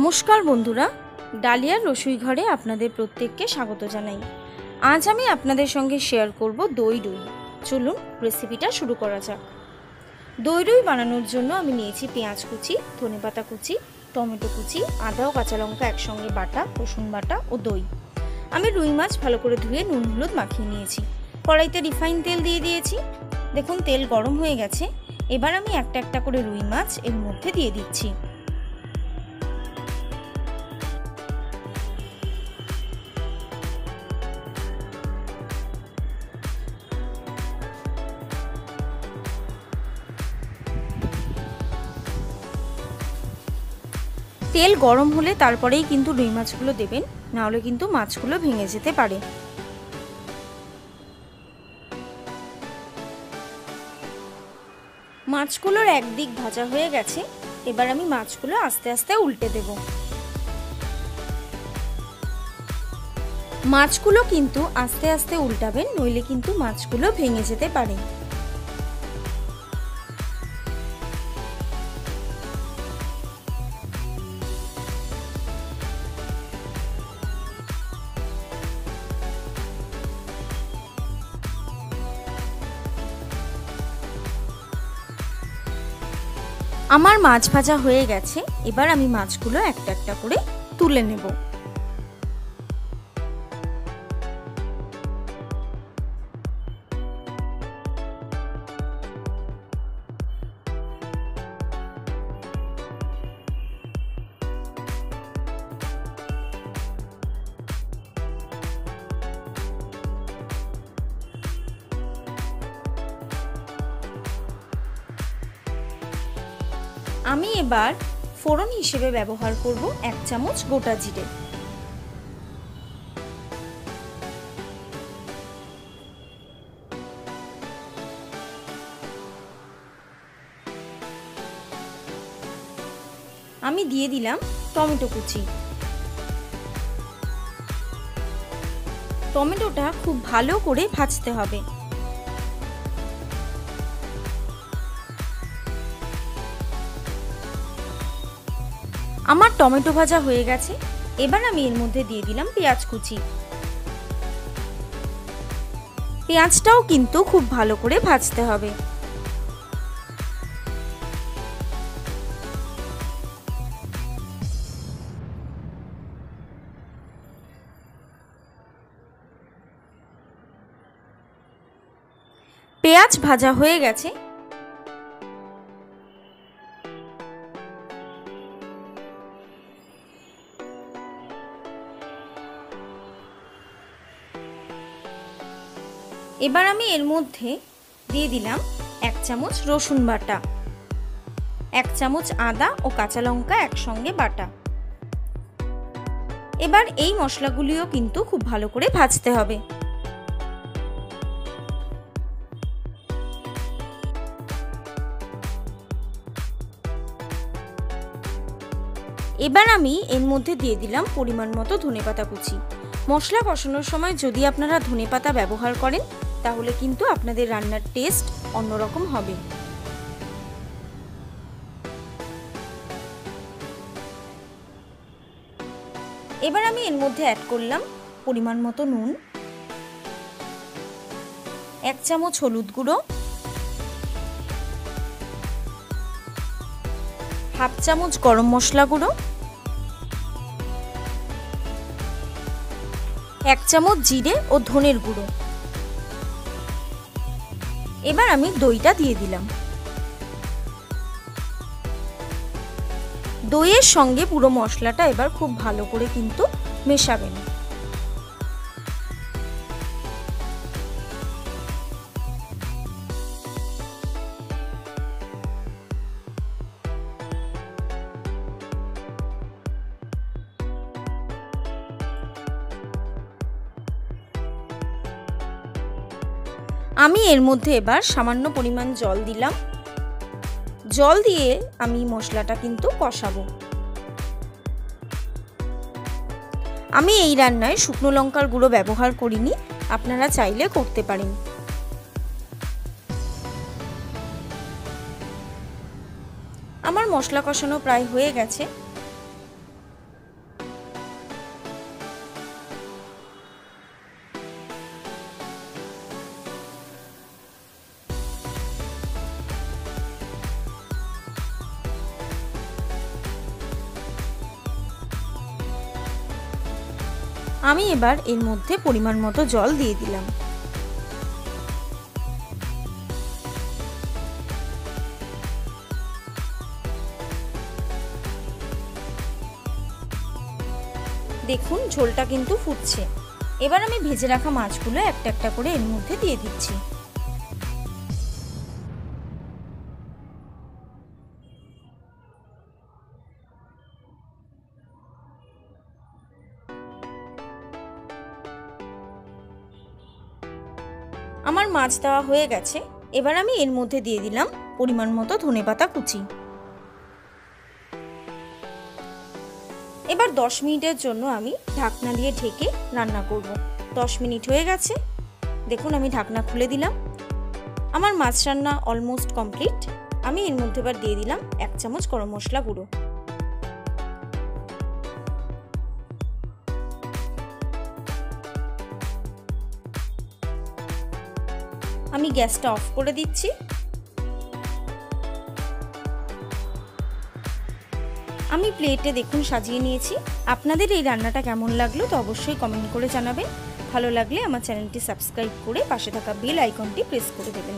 নমস্কার বন্ধুরা, ডালিয়ার রসুই ঘরে আপনাদের প্রত্যেককে স্বাগত জানাই। আজ আমি আপনাদের সঙ্গে শেয়ার করব দই রুই। চলুন রেসিপিটা শুরু করা যাক। দই রুই বানানোর জন্য আমি নিয়েছি পেঁয়াজ কুচি, ধনেপাতা কুচি, টমেটো কুচি, আদা ও কাঁচা লঙ্কা একসঙ্গে বাটা, রসুন বাটা ও দই। আমি রুই মাছ ভালো করে ধুয়ে নুন হলুদ মাখিয়ে নিয়েছি। কড়াইতে রিফাইন তেল দিয়ে দিয়েছি। দেখুন তেল গরম হয়ে গেছে। এবার আমি একটা একটা করে রুই মাছ এর মধ্যে দিয়ে দিচ্ছি। তেল গরম হলে তারপরেই কিন্তু রুই মাছগুলো দেবেন, না হলে কিন্তু মাছগুলো ভেঙে যেতে পারে। মাছগুলোর একদিক ভাজা হয়ে গেছে। এবার আমি মাছগুলো আস্তে আস্তে উল্টে দেব। মাছগুলো কিন্তু আস্তে আস্তে উল্টাবেন, নইলে কিন্তু মাছগুলো ভেঙে যেতে পারে। আমার মাছ ভাজা হয়ে গেছে। এবার আমি মাছগুলো একটা একটা করে তুলে নেব। আমি এবার ফোড়ন হিসেবে ব্যবহার করব 1 চামচ গোটা জিরে। আমি দিয়ে দিলাম টমেটো কুচি। টমেটোটা খুব ভালো করে ভাজতে হবে। আমার টমেটো ভাজা হয়ে গেছে। এবার আমি এর মধ্যে দিয়ে দিলাম পেঁয়াজ কুচি। পেঁয়াজটাও কিন্তু খুব ভালো করে ভাজতে হবে। পেঁয়াজ ভাজা হয়ে গেছে। এবার আমি এর মধ্যে দিয়ে দিলাম 1 চামচ রসুন বাটা, 1 চামচ আদা ও কাঁচা লঙ্কা একসঙ্গে বাটা। এবার এই মশলাগুলিও কিন্তু খুব ভালো করে ভাজতে হবে। এবার আমি এর মধ্যে দিয়ে দিলাম পরিমাণ মতো ধনেপাতা কুচি। মশলা কষানোর সময় যদি আপনারা ধনেপাতা ব্যবহার করেন, তাহলে কিন্তু আপনাদের রান্নার টেস্ট অন্যরকম হবে। এবার আমি এর মধ্যে অ্যাড করলাম পরিমাণ মতো নুন, 1 চামচ হলুদ গুঁড়ো, 1/2 চামচ গরম মশলা গুঁড়ো, 1 চামচ জিরে ও ধনের গুঁড়ো। এবার আমি দইটা দিয়ে দিলাম। দইয়ের সঙ্গে পুরো মশলাটা এবার খুব ভালো করে কিন্তু মেশাবেন। আমি এর মধ্যে এবার সামান্য পরিমাণ জল দিলাম। জল দিয়ে আমি মশলাটা কিন্তু কষাবো। আমি এই রান্নায় শুকনো লঙ্কার গুঁড়ো ব্যবহার করিনি, আপনারা চাইলে করতে পারেন। আমার মশলা কষানো প্রায় হয়ে গেছে। আমি এবার এর মধ্যে পরিমাণ মতো জল দিয়ে দিলাম। দেখুন ঝোলটা কিন্তু ফুটছে। এবার আমি ভেজে রাখা মাছগুলো একটা একটা করে এর মধ্যে দিয়ে দিচ্ছি। আমার মাছ দেওয়া হয়ে গেছে। এবার আমি এর মধ্যে দিয়ে দিলাম পরিমাণ মতো ধনেপাতা কুচি। এবার 10 মিনিটের জন্য আমি ঢাকনা দিয়ে ঢেকে রান্না করব। 10 মিনিট হয়ে গেছে, দেখুন আমি ঢাকনা খুলে দিলাম। আমার মাছ রান্না অলমোস্ট কমপ্লিট। আমি এর মধ্যে এবার দিয়ে দিলাম 1 চামচ গরম মশলা গুঁড়ো। আমি গ্যাসটা অফ করে দিচ্ছি। আমি প্লেটে দেখুন সাজিয়ে নিয়েছি। আপনাদের এই রান্নাটা কেমন লাগলো তো অবশ্যই কমেন্ট করে জানাবেন। ভালো লাগলে আমার চ্যানেলটি সাবস্ক্রাইব করে পাশে থাকা বেল আইকনটি প্রেস করে দেবেন।